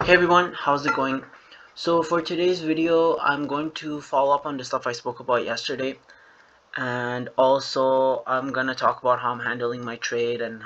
Hey everyone, how's it going? So for today's video, I'm going to follow up on the stuff I spoke about yesterday, and also I'm gonna talk about how I'm handling my trade and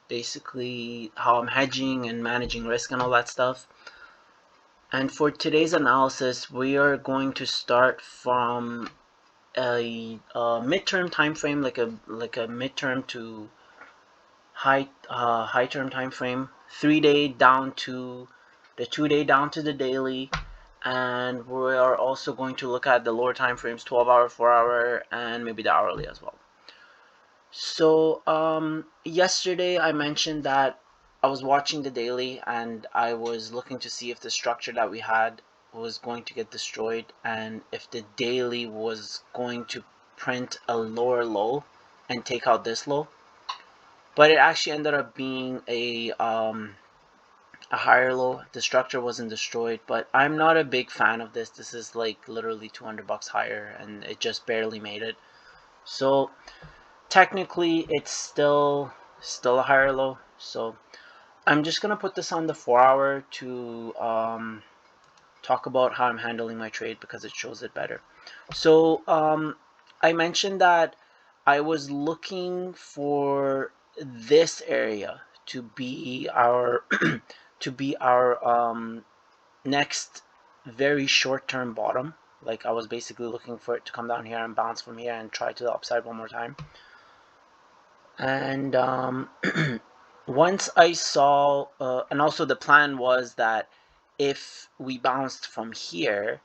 basically how I'm hedging and managing risk and all that stuff. And for today's analysis, we are going to start from a midterm time frame, like a midterm to high term time frame, 3 day down to the 2 day down to the daily, and we are also going to look at the lower time frames, 12 hour, 4 hour, and maybe the hourly as well. So yesterday I mentioned that I was watching the daily and I was looking to see if the structure that we had was going to get destroyed and if the daily was going to print a lower low and take out this low, but it actually ended up being a higher low. The structure wasn't destroyed, but I'm not a big fan of this. This is like literally 200 bucks higher and it just barely made it. So technically it's still a higher low. So I'm just gonna put this on the 4 hour to talk about how I'm handling my trade because it shows it better. So I mentioned that I was looking for this area to be our to be our next very short-term bottom. Like I was basically looking for it to come down here and bounce from here and try to the upside one more time. And once I saw, and also the plan was that if we bounced from here,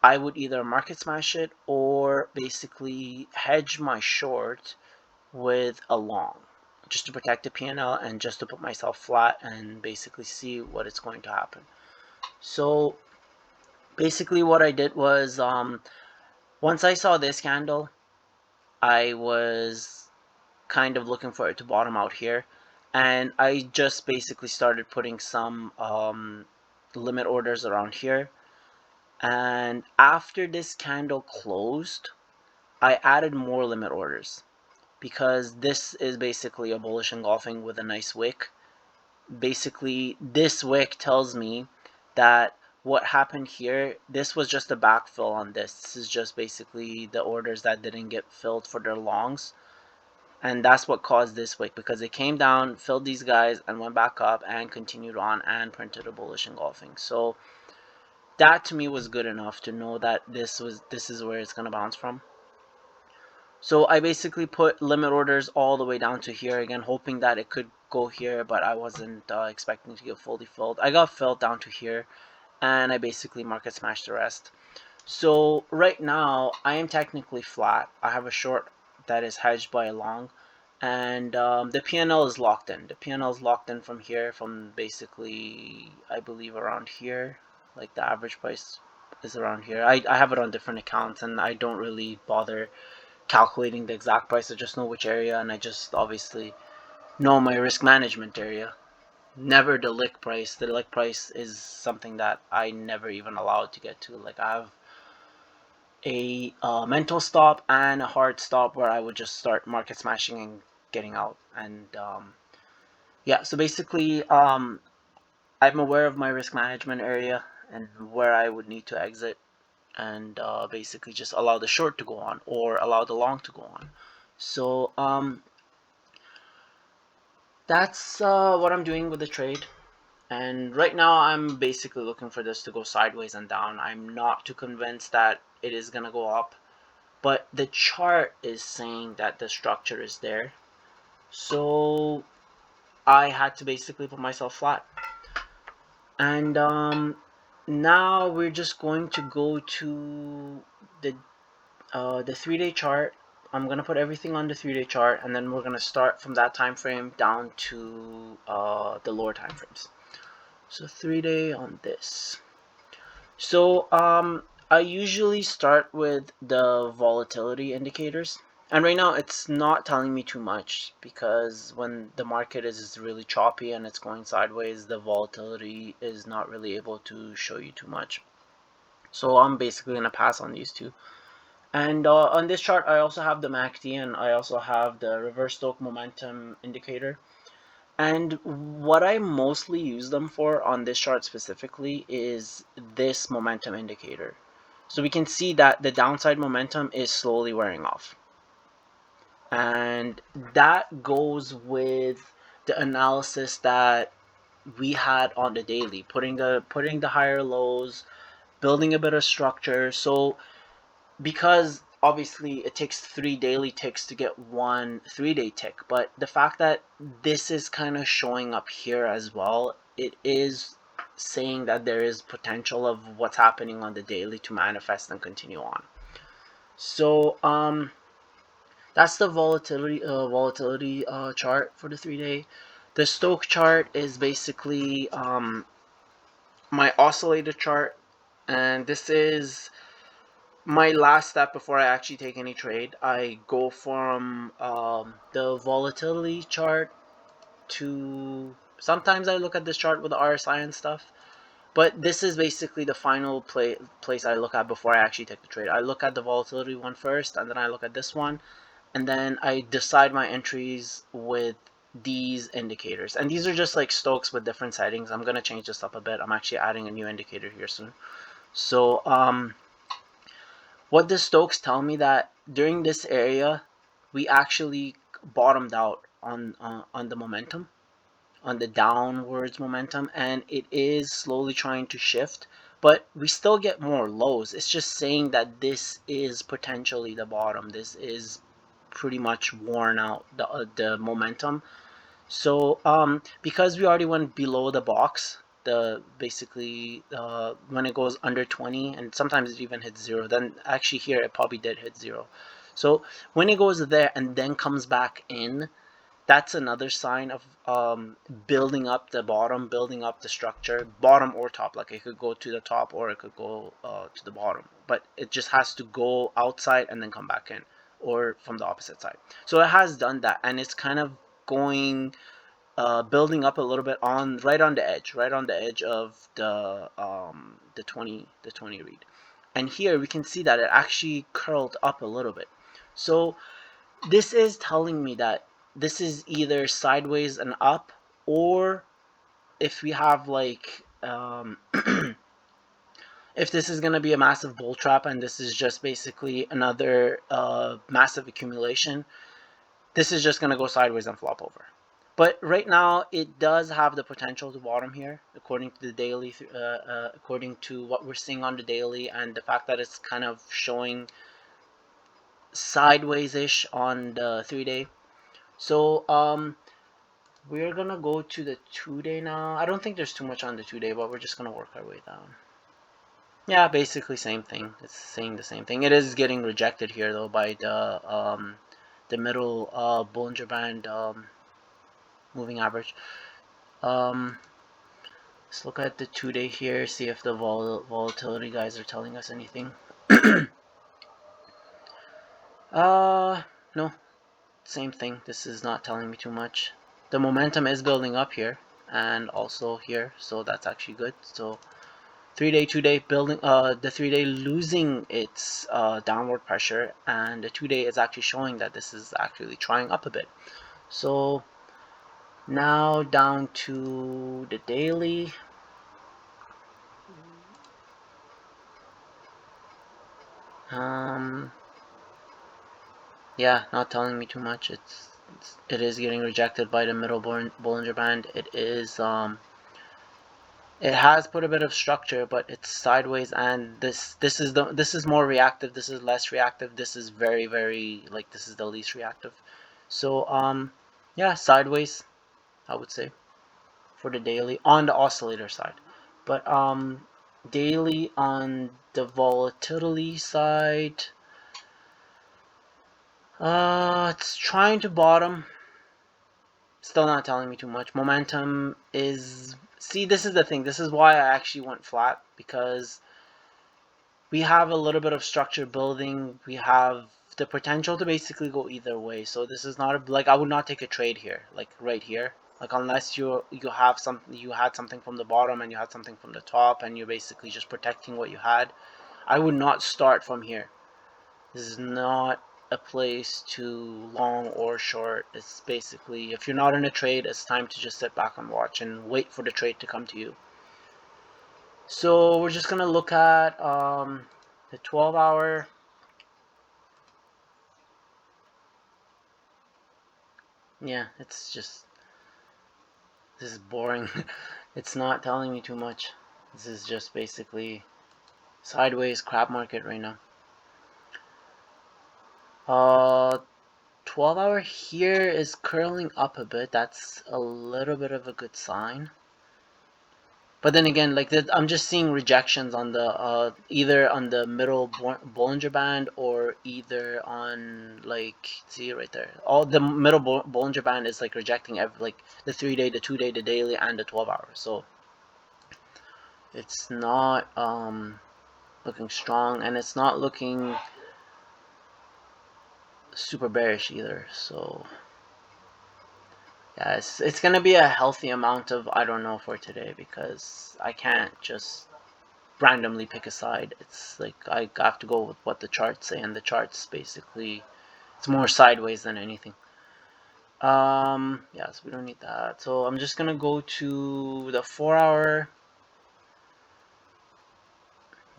I would either market smash it or basically hedge my short with a long, just to protect the P&L and just to put myself flat and basically see what is going to happen. So basically what I did was once I saw this candle, I was kind of looking for it to bottom out here, and I just basically started putting some limit orders around here. And after this candle closed, I added more limit orders because this is basically a bullish engulfing with a nice wick. Basically, this wick tells me that what happened here, this was just a backfill on this. This is just basically the orders that didn't get filled for their longs. And that's what caused this wick because it came down, filled these guys, and went back up and continued on and printed a bullish engulfing. So that to me was good enough to know that this is where it's gonna bounce from. So I basically put limit orders all the way down to here again, hoping that it could go here, but I wasn't expecting to get fully filled. I got filled down to here, and I basically market smashed the rest. So right now, I am technically flat. I have a short that is hedged by a long, and the PNL is locked in. The PNL is locked in from here, from basically, I believe around here. Like the average price is around here. I have it on different accounts, and I don't really bother calculating the exact price. I just know which area, and I just obviously know my risk management area. Never the lick price. The lick price is something that I never even allowed to get to. Like I have a mental stop and a hard stop where I would just start market smashing and getting out. And yeah, so basically, I'm aware of my risk management area and where I would need to exit, and basically just allow the short to go on or allow the long to go on. So that's what I'm doing with the trade. And right now I'm basically looking for this to go sideways and down. I'm not too convinced that it is gonna go up, but the chart is saying that the structure is there. So I had to basically put myself flat. And now we're just going to go to the 3 day chart. I'm gonna put everything on the 3 day chart, and then we're gonna start from that time frame down to the lower time frames. So 3 day on this. So I usually start with the volatility indicators. And right now it's not telling me too much because when the market is really choppy and it's going sideways, the volatility is not really able to show you too much. So I'm basically going to pass on these two. And on this chart, I also have the MACD and I also have the reverse stoke momentum indicator. And what I mostly use them for on this chart specifically is this momentum indicator. So we can see that the downside momentum is slowly wearing off. And that goes with the analysis that we had on the daily, putting the higher lows, building a bit of structure. So because obviously it takes 3 daily ticks to get 1 3-day tick, but the fact that this is kind of showing up here as well, it is saying that there is potential of what's happening on the daily to manifest and continue on. So that's the volatility chart for the 3-day. The stoke chart is basically my oscillator chart, and this is my last step before I actually take any trade. I go from the volatility chart to, sometimes I look at this chart with the RSI and stuff, but this is basically the final place I look at before I actually take the trade. I look at the volatility one first, and then I look at this one, and then I decide my entries with these indicators. And these are just like stokes with different settings. I'm gonna change this up a bit. I'm actually adding a new indicator here soon. So what the stokes tell me that during this area we actually bottomed out on the momentum, on the downwards momentum, and it is slowly trying to shift, but we still get more lows. It's just saying that this is potentially the bottom. This is pretty much worn out, the momentum. So because we already went below the box, the basically when it goes under 20, and sometimes it even hits zero, then actually here it probably did hit zero. So when it goes there and then comes back in, that's another sign of building up the bottom, building up the structure, bottom or top. Like it could go to the top or it could go to the bottom, but it just has to go outside and then come back in, or from the opposite side. So it has done that, and it's kind of going building up a little bit on right on the edge, right on the edge of the 20 read. And here we can see that it actually curled up a little bit. So this is telling me that this is either sideways and up, or if we have like if this is going to be a massive bull trap and this is just basically another massive accumulation, this is just going to go sideways and flop over. But right now it does have the potential to bottom here, according to the daily, according to what we're seeing on the daily, and the fact that it's kind of showing sideways-ish on the 3-day. So we're gonna go to the 2-day now. I don't think there's too much on the 2-day, but we're just gonna work our way down. Yeah, basically same thing. It's saying the same thing. It is getting rejected here though by the middle Bollinger Band moving average. Let's look at the 2-day here, see if the volatility guys are telling us anything. No, same thing. This is not telling me too much. The momentum is building up here and also here, so that's actually good. So 3-day, 2-day building, the 3-day losing its downward pressure, and the 2-day is actually showing that this is actually trying up a bit. So now down to the daily. Yeah, not telling me too much. It is getting rejected by the middle Bollinger Band. It is it has put a bit of structure, but it's sideways, and this is more reactive. This is less reactive. This is very like, this is the least reactive. So yeah, sideways, I would say, for the daily on the oscillator side. But daily on the volatility side, it's trying to bottom. Still not telling me too much. Momentum is, see, this is the thing. This is why I actually went flat, because we have a little bit of structure building. We have the potential to basically go either way. So this is not a, like, I would not take a trade here, like right here. Like, unless you have something, you had something from the bottom and you had something from the top, and you're basically just protecting what you had. I would not start from here. This is not a place to long or short. It's basically, if you're not in a trade, it's time to just sit back and watch and wait for the trade to come to you. So we're just gonna look at the 12-hour. Yeah, it's just, this is boring. It's not telling me too much. This is just basically sideways crab market right now. Uh, 12-hour here is curling up a bit. That's a little bit of a good sign. But then again, like I'm just seeing rejections on the either on the middle Bollinger Band or either on, like, see right there. All the middle Bollinger Band is like rejecting like the 3-day, the 2-day, the daily, and the 12-hour. So it's not looking strong, and it's not looking super bearish either. So yeah, it's gonna be a healthy amount of I don't know for today, because I can't just randomly pick a side. It's like I have to go with what the charts say, and the charts basically, it's more sideways than anything. Yes, we don't need that. So I'm just gonna go to the 4-hour.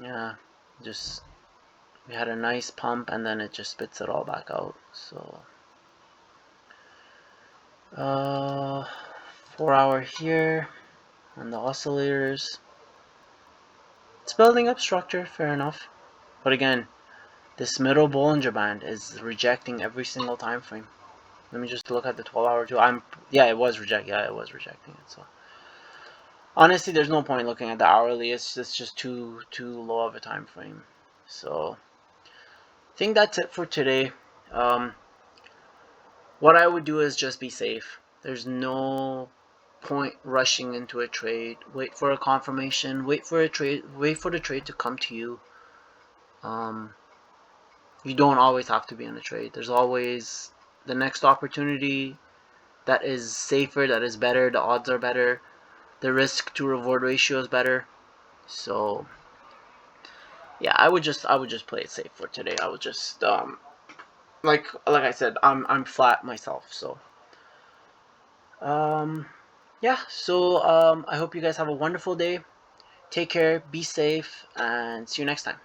Yeah, just we had a nice pump and then it just spits it all back out. So 4-hour here on the oscillators. It's building up structure, fair enough. But again, this middle Bollinger Band is rejecting every single time frame. Let me just look at the 12-hour too. Yeah, it was rejecting it. So honestly, there's no point looking at the hourly. It's just too low of a time frame. So I think that's it for today. What I would do is just be safe. There's no point rushing into a trade. Wait for a confirmation. Wait for the trade to come to you. You don't always have to be in a trade. There's always the next opportunity that is safer, that is better. The odds are better. The risk to reward ratio is better. So yeah, I would just play it safe for today. I would just like I said, I'm flat myself. So um yeah, so I hope you guys have a wonderful day. Take care, be safe, and see you next time.